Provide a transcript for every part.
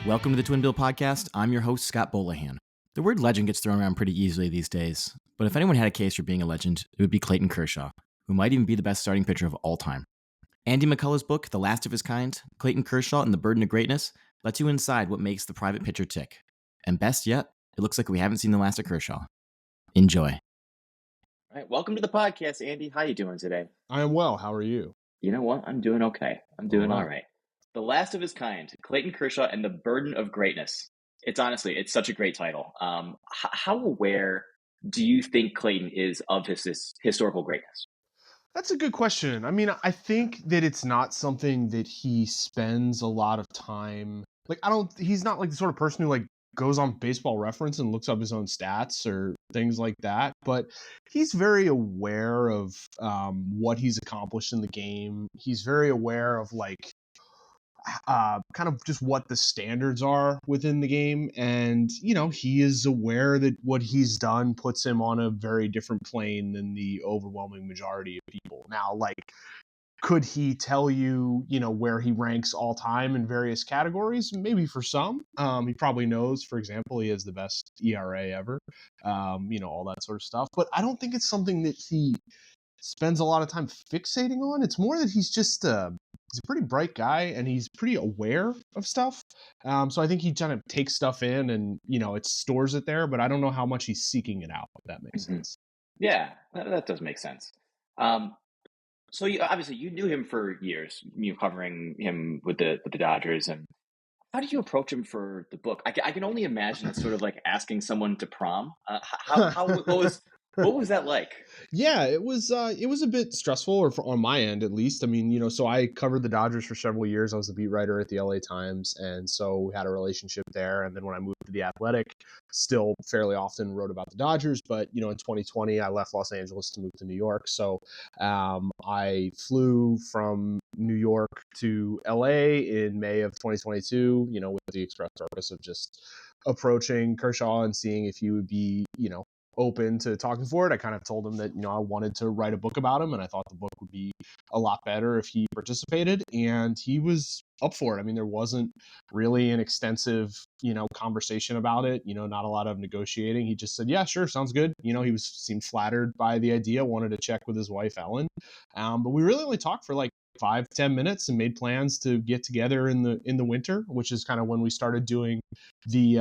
Welcome to the Twin Bill Podcast. I'm your host, Scott Bolahan. The word legend gets thrown around pretty easily these days, but if anyone had a case for being a legend, it would be Clayton Kershaw, who might even be the best starting pitcher of all time. Andy McCullough's book, The Last of His Kind, Clayton Kershaw and the Burden of Greatness, lets you inside what makes the private pitcher tick. And best yet, it looks like we haven't seen the last of Kershaw. Enjoy. All right, welcome to the podcast, Andy. How you doing today? I am well. How are you? You know what? I'm doing okay. I'm doing all right. The Last of His Kind, Clayton Kershaw and the Burden of Greatness. It's such a great title. How aware do you think Clayton is of his historical greatness? That's a good question. I mean, I think that it's not something that he spends a lot of time. He's not like the sort of person who like goes on Baseball Reference and looks up his own stats or things like that. But he's very aware of what he's accomplished in the game. He's very aware of kind of just what the standards are within the game. And, you know, he is aware that what he's done puts him on a very different plane than the overwhelming majority of people. Now, could he tell you, where he ranks all time in various categories? Maybe for some. He probably knows, for example, he has the best ERA ever, all that sort of stuff. But I don't think it's something that he spends a lot of time fixating on. It's more that he's just he's a pretty bright guy and he's pretty aware of stuff. So I think he kind of takes stuff in and, it stores it there, but I don't know how much he's seeking it out, if that makes sense. Yeah, that does make sense. So you knew him for years, covering him with the Dodgers. And how did you approach him for the book? I can only imagine it's sort of like asking someone to prom. What was that like? Yeah, it was a bit stressful, or on my end at least. I mean, so I covered the Dodgers for several years. I was the beat writer at the LA Times, and so we had a relationship there. And then when I moved to the Athletic, still fairly often wrote about the Dodgers. But in 2020, I left Los Angeles to move to New York. So I flew from New York to LA in May of 2022. With the express purpose of just approaching Kershaw and seeing if he would be, open to talking for it. I kind of told him that, I wanted to write a book about him and I thought the book would be a lot better if he participated, and he was up for it. I mean, there wasn't really an extensive, conversation about it, not a lot of negotiating. He just said, yeah, sure. Sounds good. He seemed flattered by the idea, wanted to check with his wife, Ellen. But we really only talked for 5-10 minutes and made plans to get together in the winter, which is kind of when we started doing the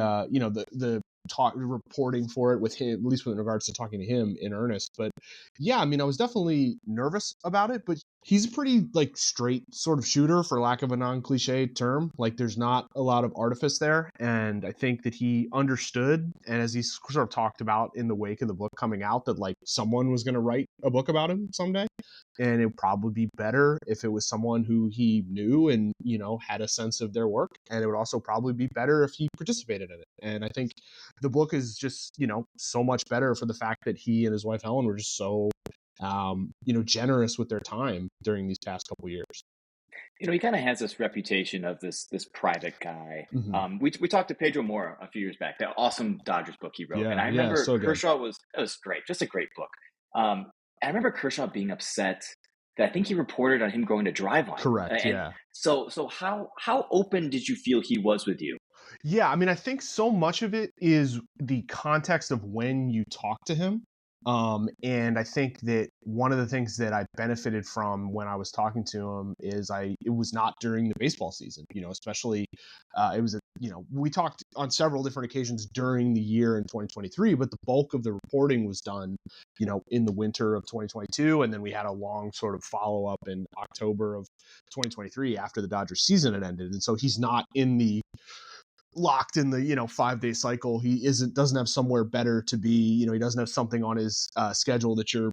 reporting for it with him, at least with regards to talking to him in earnest. But yeah, I mean, I was definitely nervous about it, but he's a pretty straight sort of shooter, for lack of a non-cliche term. There's not a lot of artifice there. And I think that he understood, and as he sort of talked about in the wake of the book coming out, that someone was going to write a book about him someday. And it would probably be better if it was someone who he knew and, had a sense of their work. And it would also probably be better if he participated in it. And I think the book is just, so much better for the fact that he and his wife, Helen, were just so, generous with their time during these past couple of years. He kind of has this reputation of this private guy. Mm-hmm. We talked to Pedro Mora a few years back, that awesome Dodgers book he wrote. Yeah, and I remember so Kershaw was great, just a great book. I remember Kershaw being upset that I think he reported on him going to Driveline. Correct, yeah. So how open did you feel he was with you? Yeah, I mean, I think so much of it is the context of when you talk to him. And I think that one of the things that I benefited from when I was talking to him is it was not during the baseball season, especially, it was, we talked on several different occasions during the year in 2023, but the bulk of the reporting was done, in the winter of 2022. And then we had a long sort of follow up in October of 2023 after the Dodgers season had ended. And so he's not locked in the 5-day cycle. He doesn't have somewhere better to be. He doesn't have something on his schedule that you're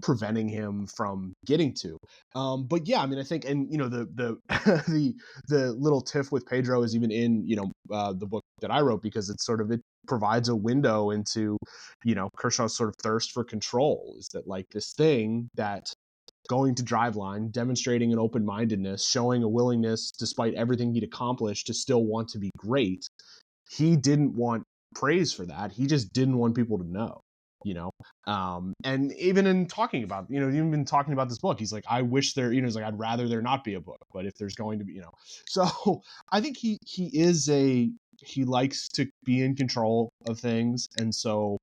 preventing him from getting to. But yeah, I mean, I think, and the the little tiff with Pedro is even in the book that I wrote, because it's sort of, it provides a window into Kershaw's sort of thirst for control. Is that this thing that going to Driveline, demonstrating an open-mindedness, showing a willingness, despite everything he'd accomplished, to still want to be great. He didn't want praise for that. He just didn't want people to know. you know. And even in talking about, even been talking about this book, he's like, I wish there, he's like, I'd rather there not be a book, but if there's going to be, so I think he likes to be in control of things. And so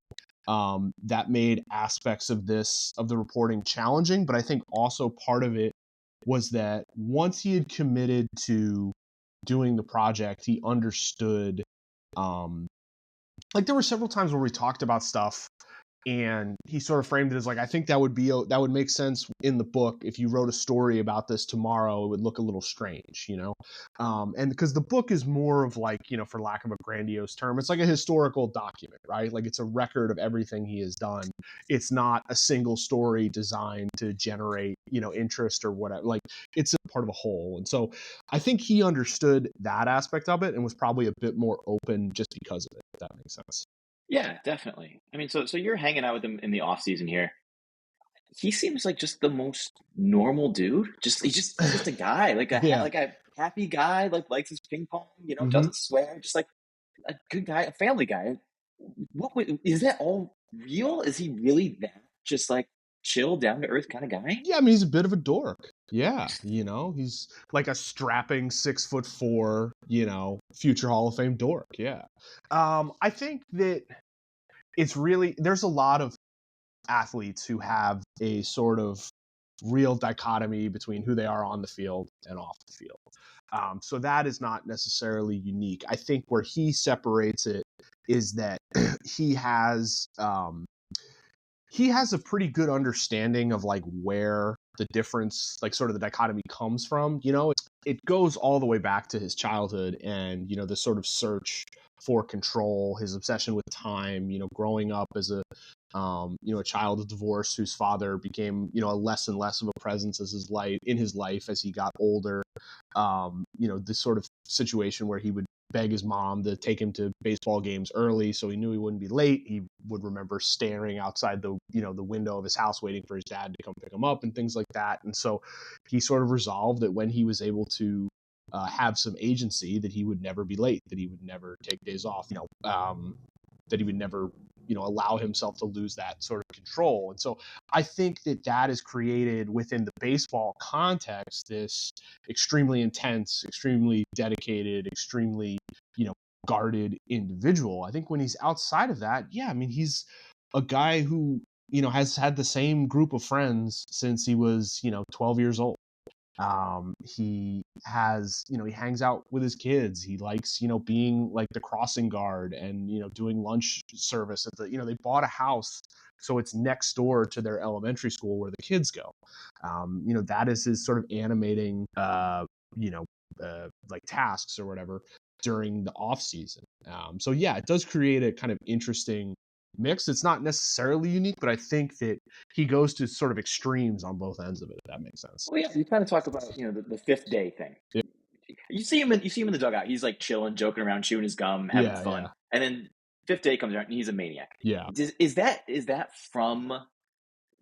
that made aspects of the reporting challenging, but I think also part of it was that once he had committed to doing the project, he understood, like there were several times where we talked about stuff and he sort of framed it as like, I think that would make sense in the book. If you wrote a story about this tomorrow, it would look a little strange, and because the book is more of like, for lack of a grandiose term, it's like a historical document, right? Like it's a record of everything he has done. It's not a single story designed to generate, interest or whatever. Like it's a part of a whole. And so I think he understood that aspect of it and was probably a bit more open just because of it, if that makes sense. Yeah, definitely. I mean, so you're hanging out with him in the off season here. He seems like just the most normal dude. He's just a guy, like Yeah. like a happy guy, like likes his ping pong, Mhm. doesn't swear, just like a good guy, a family guy. Is that all real? Is he really that just like chill, down to earth kind of guy? Yeah, I mean, he's a bit of a dork. Yeah, he's like a strapping 6'4", future Hall of Fame dork. Yeah. I think that it's really, there's a lot of athletes who have a sort of real dichotomy between who they are on the field and off the field. So that is not necessarily unique. I think where he separates it is that he has a pretty good understanding of like where the difference, like sort of the dichotomy comes from. It goes all the way back to his childhood and, the sort of search for control, his obsession with time, growing up as a child of divorce whose father became, a less and less of a presence in his life as he got older. This sort of situation where he would beg his mom to take him to baseball games early so he knew he wouldn't be late. He would remember staring outside the window of his house waiting for his dad to come pick him up and things like that. And so he sort of resolved that when he was able to have some agency, that he would never be late, that he would never take days off, that he would never allow himself to lose that sort of control. And so I think that is created within the baseball context, this extremely intense, extremely dedicated, extremely, guarded individual. I think when he's outside of that, yeah, I mean, he's a guy who, has had the same group of friends since he was, 12 years old. He has, he hangs out with his kids. He likes, being like the crossing guard and, doing lunch service at the, they bought a house. So it's next door to their elementary school where the kids go. That is his sort of animating, like tasks or whatever during the off season. So yeah, it does create a kind of interesting mix. It's not necessarily unique, but I think that he goes to sort of extremes on both ends of it, if that makes sense. Well, yeah, you kind of talk about the fifth day thing. Yeah. You see him in the dugout. He's like chilling, joking around, chewing his gum, having fun. Yeah. And then fifth day comes around and he's a maniac. Yeah. Is that from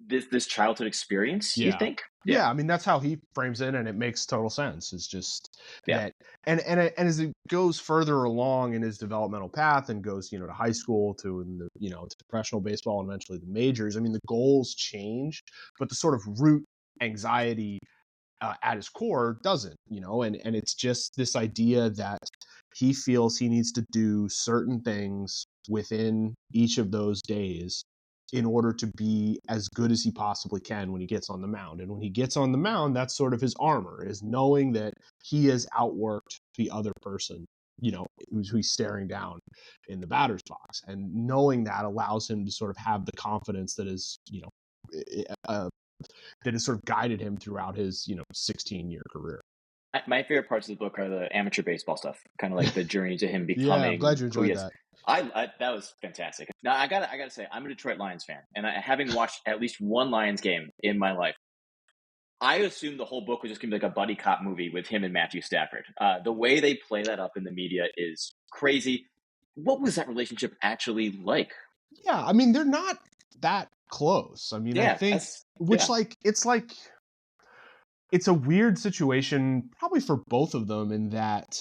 this childhood experience, you think? Yeah, I mean, that's how he frames it, and it makes total sense. It's just that, and as it goes further along in his developmental path and goes, to high school, to professional baseball, and eventually the majors. I mean, the goals change, but the sort of root anxiety at his core doesn't, and it's just this idea that he feels he needs to do certain things within each of those days in order to be as good as he possibly can when he gets on the mound. And when he gets on the mound, that's sort of his armor, is knowing that he has outworked the other person, who's he's staring down in the batter's box. And knowing that allows him to sort of have the confidence that is, that has sort of guided him throughout his, 16-year career. My favorite parts of the book are the amateur baseball stuff, kind of like the journey to him becoming. Yeah, I'm glad you enjoyed that. That was fantastic. Now I gotta say, I'm a Detroit Lions fan, and having watched at least one Lions game in my life, I assumed the whole book was just gonna be like a buddy cop movie with him and Matthew Stafford. The way they play that up in the media is crazy. What was that relationship actually like? Yeah, I mean, they're not that close. I mean, I think, it's a weird situation probably for both of them in that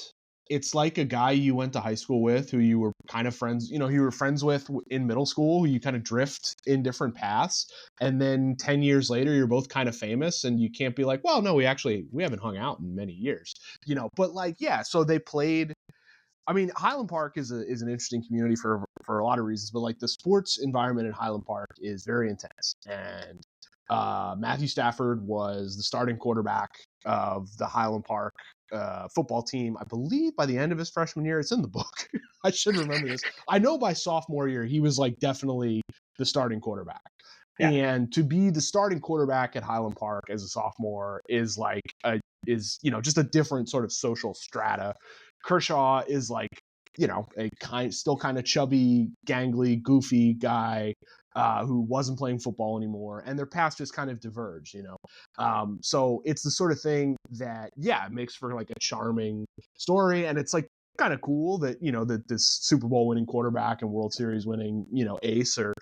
it's like a guy you went to high school with who you were kind of friends, who you were friends with in middle school, who you kind of drift in different paths. And then 10 years later, you're both kind of famous and you can't be like, well, no, we haven't hung out in many years, but like, yeah, so they played. I mean, Highland Park is an interesting community for a lot of reasons, but like the sports environment in Highland Park is very intense. And Matthew Stafford was the starting quarterback of the Highland Park football team, I believe, by the end of his freshman year. It's in the book. I should remember this. I know by sophomore year, he was like definitely the starting quarterback. Yeah. And to be the starting quarterback at Highland Park as a sophomore is like just a different sort of social strata. Kershaw is like, still kind of chubby, gangly, goofy guy who wasn't playing football anymore, and their paths just kind of diverge, so it's the sort of thing that, yeah, it makes for like a charming story, and it's like kind of cool that that this Super Bowl winning quarterback and World Series winning ace, or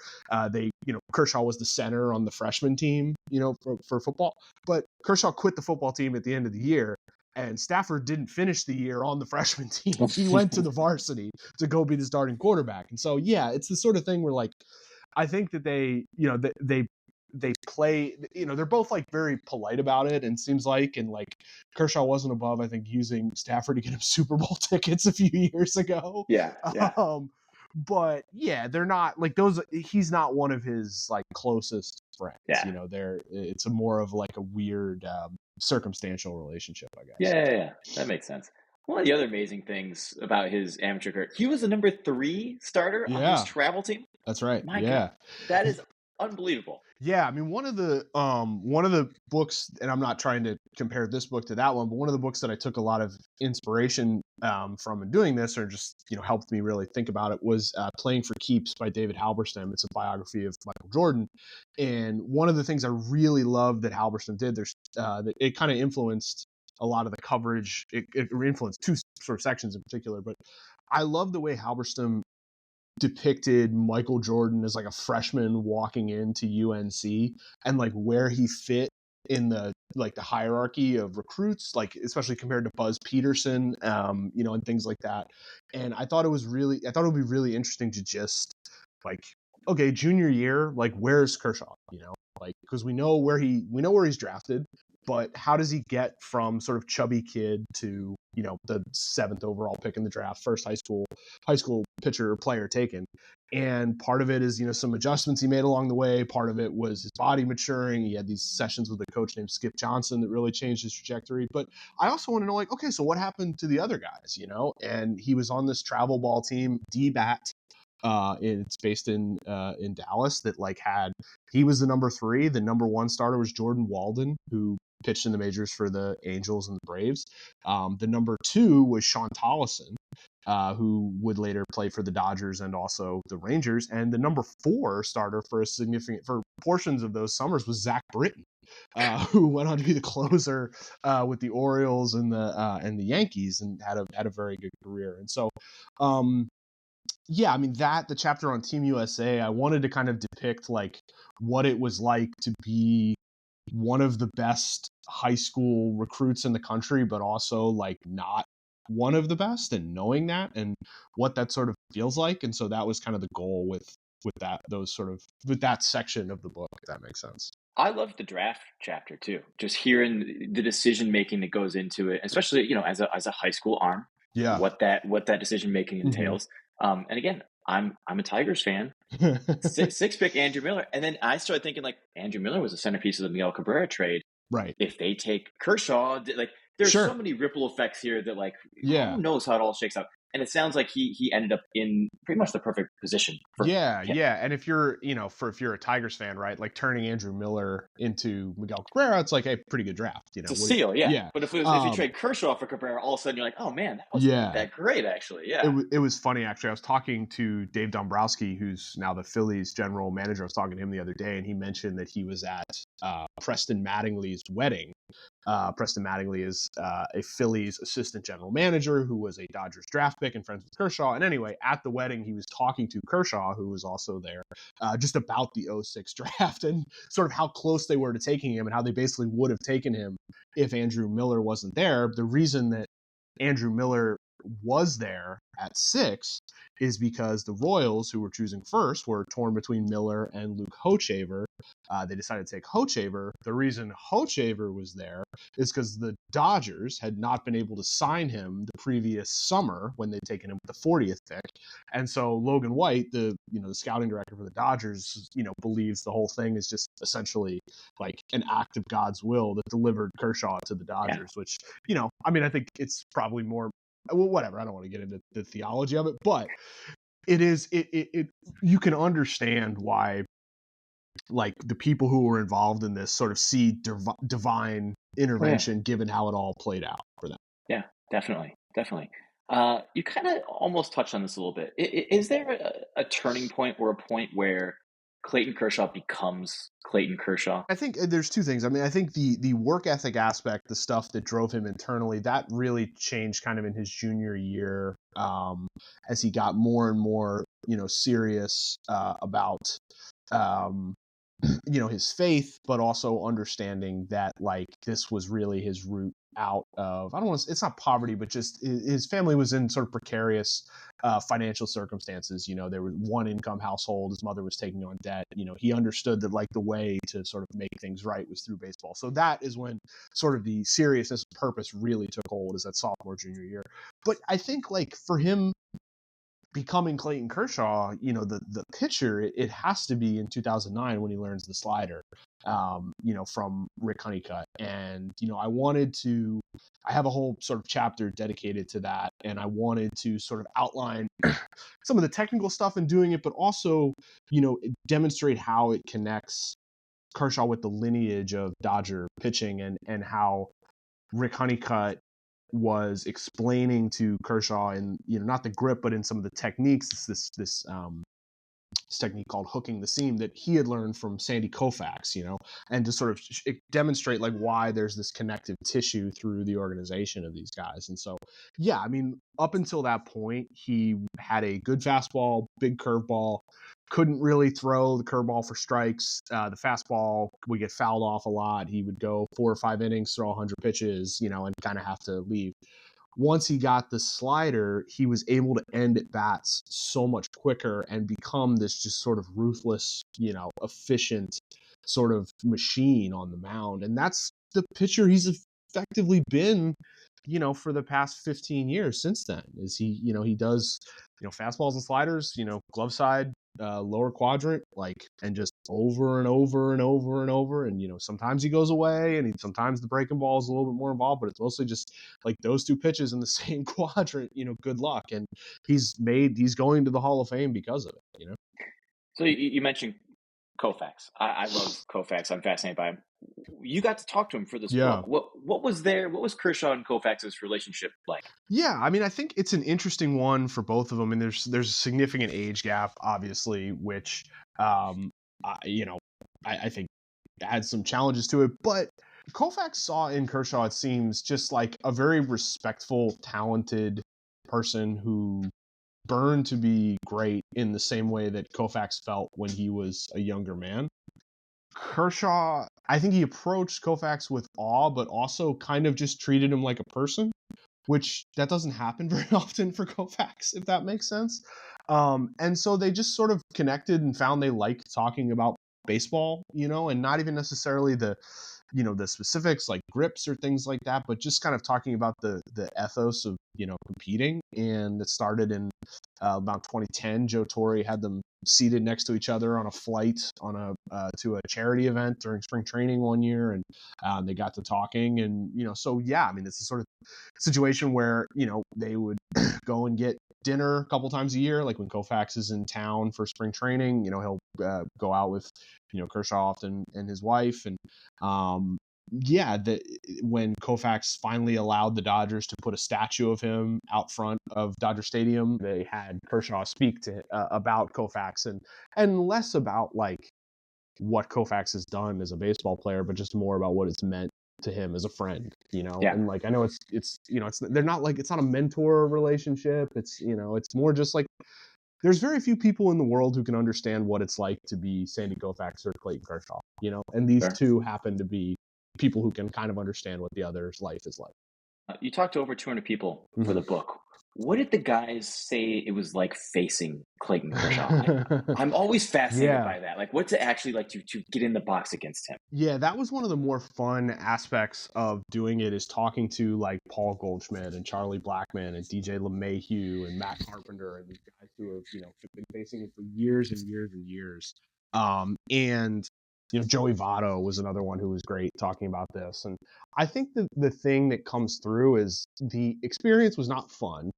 Kershaw was the center on the freshman team for football, but Kershaw quit the football team at the end of the year. And Stafford didn't finish the year on the freshman team. He went to the varsity to go be the starting quarterback. And so, yeah, it's the sort of thing where, like, I think that they play, they're both like very polite about it, and seems like, and like Kershaw wasn't above, I think, using Stafford to get him Super Bowl tickets a few years ago. Yeah. But yeah, they're not like those. He's not one of his like closest friends. Yeah. It's a more of like a weird circumstantial relationship, I guess. Yeah. That makes sense. One of the other amazing things about his amateur career, he was the number 3 starter on his travel team. That's right. My God, that is unbelievable. Yeah, I mean, one of the books, and I'm not trying to compare this book to that one, but one of the books that I took a lot of inspiration from in doing this, or just helped me really think about it, was Playing for Keeps by David Halberstam. It's a biography of Michael Jordan, and one of the things I really love that Halberstam did, that it kind of influenced a lot of the coverage. It influenced 2 sort of sections in particular, but I love the way Halberstam depicted Michael Jordan as like a freshman walking into UNC, and like where he fit in the hierarchy of recruits, like especially compared to Buzz Peterson, and things like that. And I thought it would be really interesting to just like, okay, junior year, like where's Kershaw, because we know where he's drafted, but how does he get from sort of chubby kid to the 7th overall pick in the draft, first high school pitcher or player taken? And part of it is some adjustments he made along the way. Part of it was his body maturing. He had these sessions with a coach named Skip Johnson that really changed his trajectory. But I also want to know, like, okay, so what happened to the other guys? And he was on this travel ball team, DBAT. It's based in Dallas. He was the number 3. The number 1 starter was Jordan Walden, who pitched in the majors for the Angels and the Braves. The number 2 was Sean Tollison, who would later play for the Dodgers and also the Rangers. And the number 4 starter for portions of those summers was Zach Britton, who went on to be the closer with the Orioles and the Yankees, and had a very good career. And so, yeah, I mean, the chapter on Team USA, I wanted to kind of depict like what it was like to be one of the best high school recruits in the country, but also like not one of the best, and knowing that and what that sort of feels like. And so that was kind of the goal with that section of the book, if that makes sense. I love the draft chapter too. Just hearing the decision making that goes into it, especially as a high school arm. Yeah. What that decision making entails. And again, I'm a Tigers fan. 6 pick Andrew Miller, and then I started thinking like Andrew Miller was a centerpiece of the Miguel Cabrera trade. Right. If they take Kershaw, like there's so many ripple effects here that like who knows how it all shakes out. And it sounds like he ended up in pretty much the perfect position for him. And if you're if you're a Tigers fan, right, like turning Andrew Miller into Miguel Cabrera, it's like a pretty good draft. It's a steal, yeah. But if you trade Kershaw for Cabrera, all of a sudden you're like, oh man, that was that great actually. Yeah. It was funny actually. I was talking to Dave Dombrowski, who's now the Phillies general manager. I was talking to him the other day, and he mentioned that he was at Preston Mattingly's wedding. Preston Mattingly is a Phillies assistant general manager who was a Dodgers draft pick and friends with Kershaw. And anyway, at the wedding, he was talking to Kershaw, who was also there, just about the 06 draft and sort of how close they were to taking him, and how they basically would have taken him if Andrew Miller wasn't there. The reason that Andrew Miller was there at 6 is because the Royals, who were choosing first, were torn between Miller and Luke Hochevar. They decided to take Hochevar. The reason Hochevar was there is because the Dodgers had not been able to sign him the previous summer when they'd taken him with the 40th pick. And so Logan White, the scouting director for the Dodgers, believes the whole thing is just essentially like an act of God's will that delivered Kershaw to the Dodgers, which, I think it's probably more, well, whatever. I don't want to get into the theology of it, but you can understand why, like, the people who were involved in this sort of see divine intervention, given how it all played out for them. Yeah, definitely. You kind of almost touched on this a little bit. Is there a turning point or a point where Clayton Kershaw becomes Clayton Kershaw? I think there's two things. I mean, I think the work ethic aspect, the stuff that drove him internally, that really changed kind of in his junior year, as he got more and more, serious about, his faith, but also understanding that, like, this was really his route out of, it's not poverty, but just his family was in sort of precarious financial circumstances. There was one income household. His mother was taking on debt. He understood that, like, the way to sort of make things right was through baseball. So that is when sort of the seriousness and purpose really took hold, is that sophomore, junior year. But I think, like, for him becoming Clayton Kershaw, the pitcher, it has to be in 2009 when he learns the slider, from Rick Honeycutt. And, I have a whole sort of chapter dedicated to that. And I wanted to sort of outline some of the technical stuff in doing it, but also, demonstrate how it connects Kershaw with the lineage of Dodger pitching, and how Rick Honeycutt was explaining to Kershaw in, not the grip, but in some of the techniques, this technique called hooking the seam that he had learned from Sandy Koufax, and to sort of demonstrate, like, why there's this connective tissue through the organization of these guys. And so, yeah, I mean, up until that point, he had a good fastball, big curveball, couldn't really throw the curveball for strikes. The fastball would get fouled off a lot. He would go 4 or 5 innings, throw 100 pitches, and kind of have to leave. Once he got the slider, he was able to end at bats so much quicker and become this just sort of ruthless, efficient sort of machine on the mound. And that's the pitcher he's effectively been, for the past 15 years since then. Is he does, fastballs and sliders, glove side, lower quadrant, like, and just over and over and over and over. And, sometimes he goes away, and sometimes the breaking ball is a little bit more involved, but it's mostly just like those two pitches in the same quadrant, good luck. And he's going to the Hall of Fame because of it, So you mentioned Koufax. I love Koufax. I'm fascinated by him. You got to talk to him for this book. What was Kershaw and Koufax's relationship like? Yeah, I mean, I think it's an interesting one for both of them. And there's a significant age gap, obviously, which, I think had some challenges to it. But Koufax saw in Kershaw, it seems, just like a very respectful, talented person who burned to be great in the same way that Koufax felt when he was a younger man. Kershaw, I think he approached Koufax with awe, but also kind of just treated him like a person, which that doesn't happen very often for Koufax, if that makes sense. And so they just sort of connected and found they liked talking about baseball, and not even necessarily the specifics like grips or things like that, but just kind of talking about the ethos of, competing. And it started in about 2010. Joe Torre had them seated next to each other on a flight to a charity event during spring training one year, and they got to talking. And so yeah, I mean, it's a sort of situation where they would go and get dinner a couple times a year. Like when Koufax is in town for spring training, he'll go out with Kershaw often and his wife. And when Koufax finally allowed the Dodgers to put a statue of him out front of Dodger Stadium, they had Kershaw speak to about Koufax, and less about like what Koufax has done as a baseball player, but just more about what it's meant to him as a friend, Yeah. And like, I know it's they're not like, it's not a mentor relationship. It's, it's more just like, there's very few people in the world who can understand what it's like to be Sandy Koufax or Clayton Kershaw, and these two happen to be people who can kind of understand what the other's life is like. You talked to over 200 people for the book. What did the guys say it was like facing Clayton Kershaw? I'm always fascinated Yeah. by that. Like, what's it actually like to get in the box against him? Yeah, that was one of the more fun aspects of doing it, is talking to like Paul Goldschmidt and Charlie Blackman and DJ LeMahieu and Matt Carpenter and these guys who have, have been facing it for years and years and years. And Joey Votto was another one who was great talking about this. And I think the thing that comes through is the experience was not fun.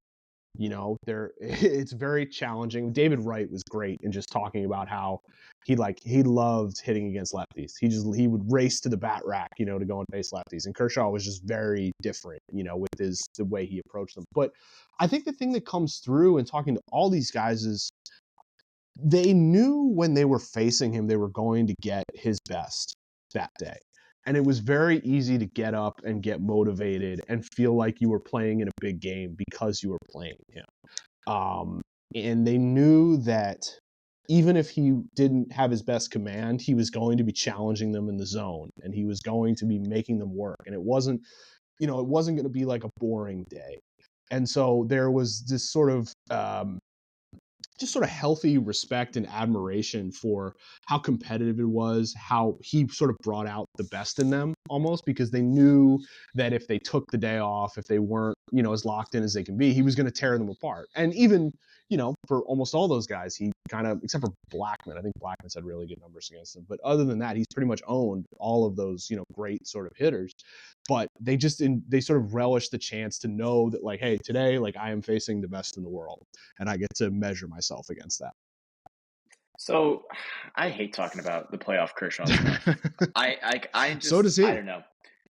It's very challenging. David Wright was great in just talking about how he loved hitting against lefties. He would race to the bat rack, to go and face lefties. And Kershaw was just very different, with the way he approached them. But I think the thing that comes through in talking to all these guys is they knew when they were facing him, they were going to get his best that day. And it was very easy to get up and get motivated and feel like you were playing in a big game because you were playing him. And they knew that even if he didn't have his best command, he was going to be challenging them in the zone and he was going to be making them work. And it wasn't going to be like a boring day. And so there was this sort of just sort of healthy respect and admiration for how competitive it was, how he sort of brought out the best in them almost, because they knew that if they took the day off, if they weren't, as locked in as they can be, he was going to tear them apart. And even, for almost all those guys, he kind of, except for Blackman, I think Blackman's had really good numbers against him. But other than that, he's pretty much owned all of those, great sort of hitters. But they sort of relish the chance to know that, like, hey, today, like, I am facing the best in the world and I get to measure myself against that. So I hate talking about the playoff Kershaw stuff. I just, So does he. I don't know.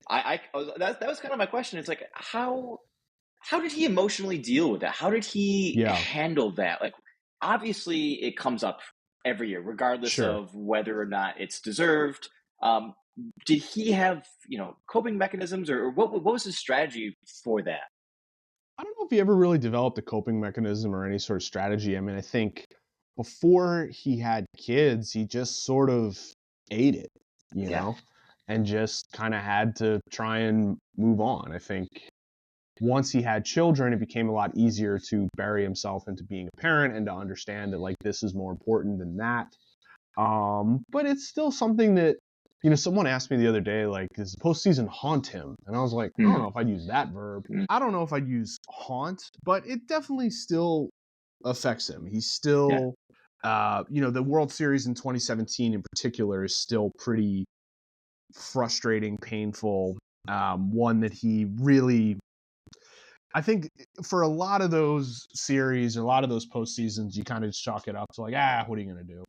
That was kind of my question. It's like, how did he emotionally deal with that? How did he handle that? Like, obviously it comes up every year, regardless of whether or not it's deserved. Did he have, coping mechanisms, or what was his strategy for that? I don't know if he ever really developed a coping mechanism or any sort of strategy. I mean, I think before he had kids, he just sort of ate it, and just kind of had to try and move on. I think once he had children, it became a lot easier to bury himself into being a parent and to understand that, like, this is more important than that. But it's still something that, someone asked me the other day, like, does the postseason haunt him? And I was like, I don't know if I'd use that verb. I don't know if I'd use haunt, but it definitely still affects him. He's still, the World Series in 2017 in particular is still pretty frustrating, painful. One that he really, I think for a lot of those series, a lot of those postseasons, you kind of just chalk it up to like, what are you going to do?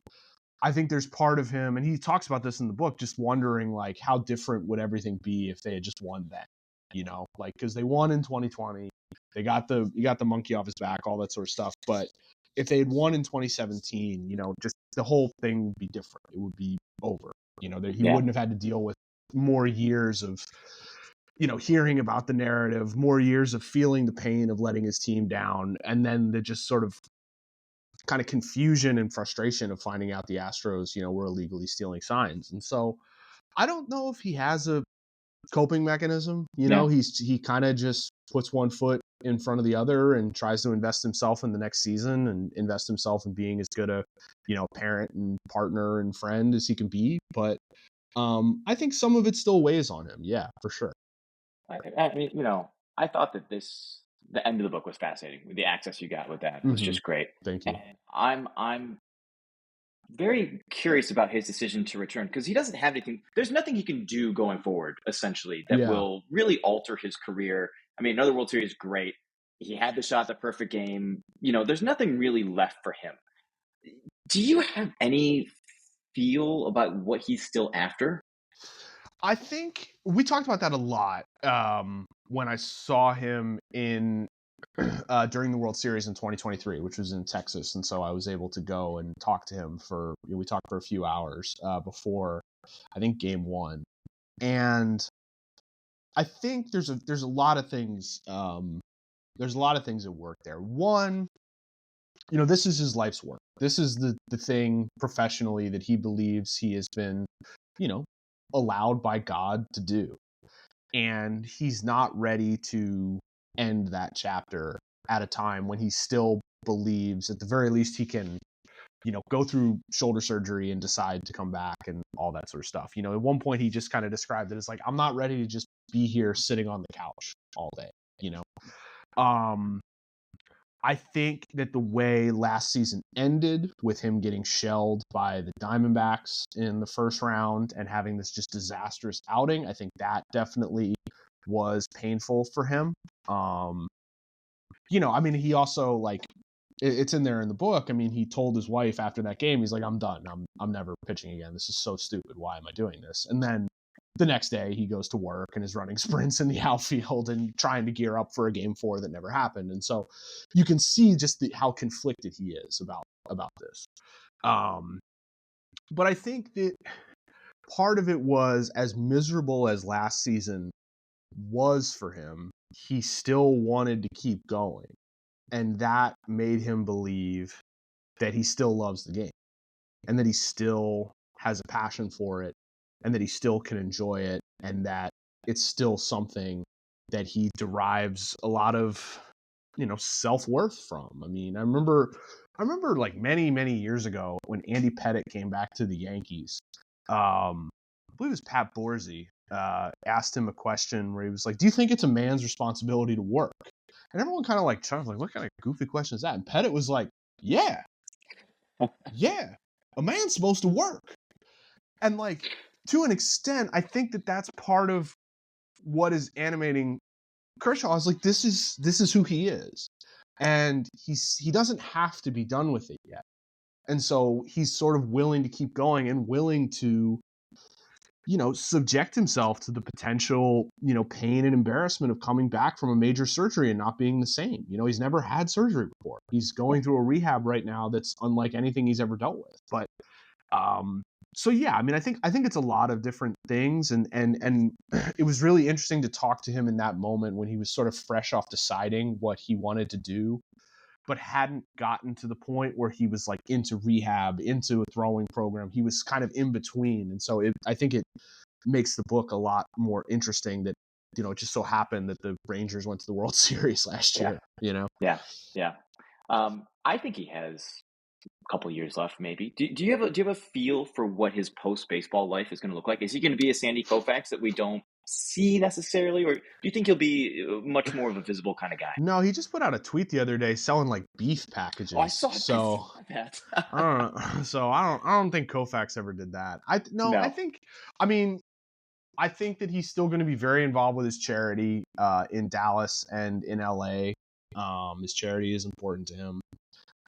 I think there's part of him, and he talks about this in the book, just wondering, like, how different would everything be if they had just won then, like, because they won in 2020, you got the monkey off his back, all that sort of stuff. But if they had won in 2017, just the whole thing would be different. It would be over. He wouldn't have had to deal with more years of, hearing about the narrative, more years of feeling the pain of letting his team down, and then the just sort of kind of confusion and frustration of finding out the Astros, were illegally stealing signs. And so I don't know if he has a coping mechanism. He kind of just puts one foot in front of the other and tries to invest himself in the next season and invest himself in being as good a, parent and partner and friend as he can be. But I think some of it still weighs on him. Yeah, for sure. I mean, I thought that the end of the book was fascinating. The access you got with that was just great. Thank you. And I'm very curious about his decision to return, because he doesn't have anything. There's nothing he can do going forward, essentially, that will really alter his career. I mean, another World Series, great. He had the shot, the perfect game. There's nothing really left for him. Do you have any feel about what he's still after? I think we talked about that a lot when I saw him in during the World Series in 2023, which was in Texas, and so I was able to go and talk to him we talked for a few hours before, I think, Game 1, and I think there's a lot of things at work there. One, this is his life's work. This is the thing professionally that he believes he has been, allowed by God to do. And he's not ready to end that chapter at a time when he still believes at the very least he can, go through shoulder surgery and decide to come back and all that sort of stuff. At one point he just kind of described it as like, I'm not ready to just be here sitting on the couch all day, I think that the way last season ended with him getting shelled by the Diamondbacks in the first round and having this just disastrous outing, I think that definitely was painful for him. He also, like, it's in there in the book. I mean, he told his wife after that game, he's like, I'm done. I'm never pitching again. This is so stupid. Why am I doing this? And then the next day he goes to work and is running sprints in the outfield and trying to gear up for a game 4 that never happened. And so you can see just how conflicted he is about this. But I think that part of it was, as miserable as last season was for him, he still wanted to keep going. And that made him believe that he still loves the game and that he still has a passion for it and that he still can enjoy it and that it's still something that he derives a lot of, self-worth from. I mean, I remember like many, many years ago when Andy Pettitte came back to the Yankees, I believe it was Pat Borsey, asked him a question where he was like, do you think it's a man's responsibility to work? And everyone kind of like chuckled, like, what kind of goofy question is that? And Pettitte was like, yeah, a man's supposed to work. And like, to an extent, I think that that's part of what is animating Kershaw. Is like, this is who he is, and he doesn't have to be done with it yet, and so he's sort of willing to keep going and willing to, subject himself to the potential, pain and embarrassment of coming back from a major surgery and not being the same. He's never had surgery before. He's going through a rehab right now that's unlike anything he's ever dealt with. But so yeah, I mean, I think it's a lot of different things, and it was really interesting to talk to him in that moment when he was sort of fresh off deciding what he wanted to do, but hadn't gotten to the point where he was like into rehab, into a throwing program. He was kind of in between, and so I think it makes the book a lot more interesting that, it just so happened that the Rangers went to the World Series last year. Yeah. I think he has a couple of years left, maybe. Do you have a feel for what his post baseball life is going to look like? Is he going to be a Sandy Koufax that we don't see necessarily, or do you think he'll be much more of a visible kind of guy? No, he just put out a tweet the other day selling like beef packages. Oh, I saw that. I don't think Koufax ever did that. No. I think that he's still going to be very involved with his charity in Dallas and in LA. His charity is important to him.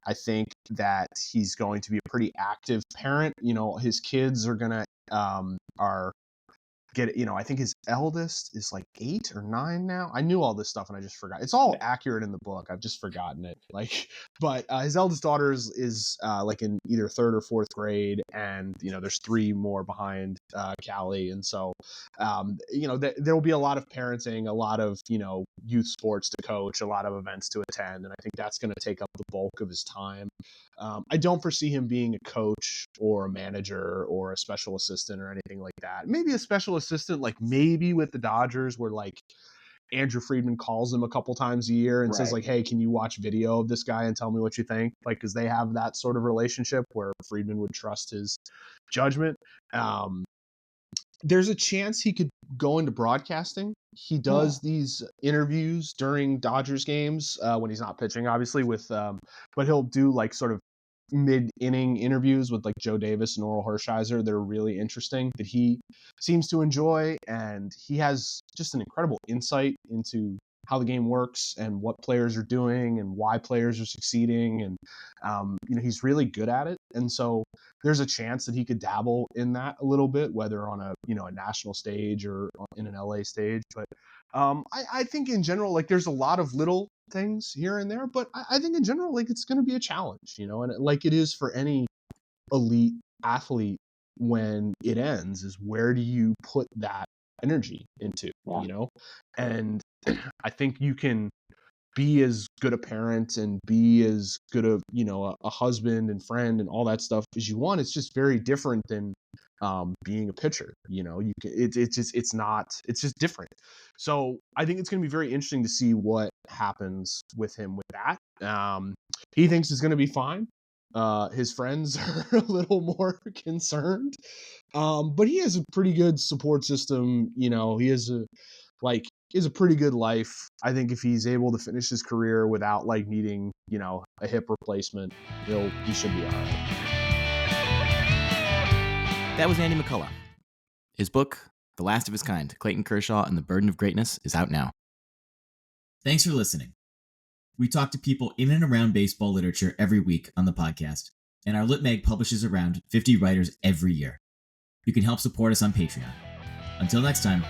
I think that he's going to be a pretty active parent. His kids are going to I think his eldest is like 8 or 9 now. I knew all this stuff and I just forgot. It's all accurate in the book. I've just forgotten it. But his eldest daughter is like in either 3rd or 4th grade, and there's 3 more behind Callie, and so there will be a lot of parenting, a lot of youth sports to coach, a lot of events to attend, and I think that's going to take up the bulk of his time. I don't foresee him being a coach or a manager or a special assistant or anything like that. Maybe a special assistant, like maybe with the Dodgers, where like Andrew Friedman calls him a couple times a year and says like, hey, can you watch video of this guy and tell me what you think? Like, because they have that sort of relationship where Friedman would trust his judgment. There's a chance he could go into broadcasting. He does these interviews during Dodgers games when he's not pitching, obviously, but he'll do like sort of mid-inning interviews with like Joe Davis and Oral Hershiser that are really interesting, that he seems to enjoy, and he has just an incredible insight into how the game works and what players are doing and why players are succeeding, and he's really good at it. And so there's a chance that he could dabble in that a little bit, whether on a national stage or in an LA stage. But I think in general, like, there's a lot of little things here and there, but I think in general, like, it's going to be a challenge, and like it is for any elite athlete when it ends, is where do you put that energy into, and I think you can be as good a parent and be as good a, a husband and friend and all that stuff as you want. It's just very different than being a pitcher. You can, it's just different. So I think it's going to be very interesting to see what happens with him with that. He thinks it's going to be fine. His friends are a little more concerned. But he has a pretty good support system. He has a pretty good life. I think if he's able to finish his career without needing, a hip replacement, he should be all right. That was Andy McCullough. His book, The Last of His Kind, Clayton Kershaw and the Burden of Greatness, is out now. Thanks for listening. We talk to people in and around baseball literature every week on the podcast, and our Lit Mag publishes around 50 writers every year. You can help support us on Patreon. Until next time,